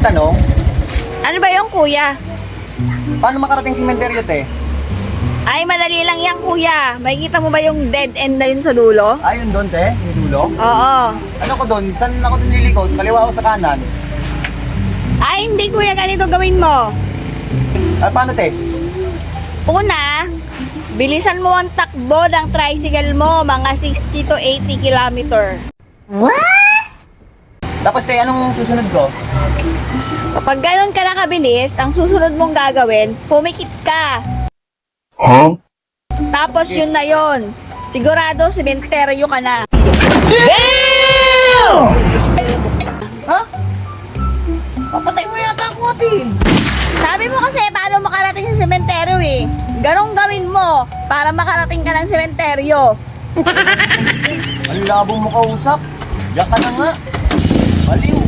tanong, Ano ba yung kuya? paano makarating sementeryo, te? Ay, madali lang yan kuya. Makikita mo ba yung dead end na yun sa dulo? Ayun doon, te, yung dulo. Oo. Ano ko doon? Saan ako nililiko? Sa kaliwa o sa kanan? Ay, hindi kuya, ganito gawin mo. Paano, te? Una, bilisan mo ang takbo ng tricycle mo, mga 60 to 80 kilometer. Tapos, te, anong susunod ko? Kapag ganun ka nakabilis, ang susunod mong gagawin, pumikit ka. Huh? Tapos yun na yun. Sigurado, sementeryo ka na. Ha? Papatay mo yata ako, ate. Sabi mo kasi paano makarating sa sementeryo eh. Ganong gawin mo para makarating ka ng sementeryo. Ang labo mo kausap. Yak ka na nga. Baliw.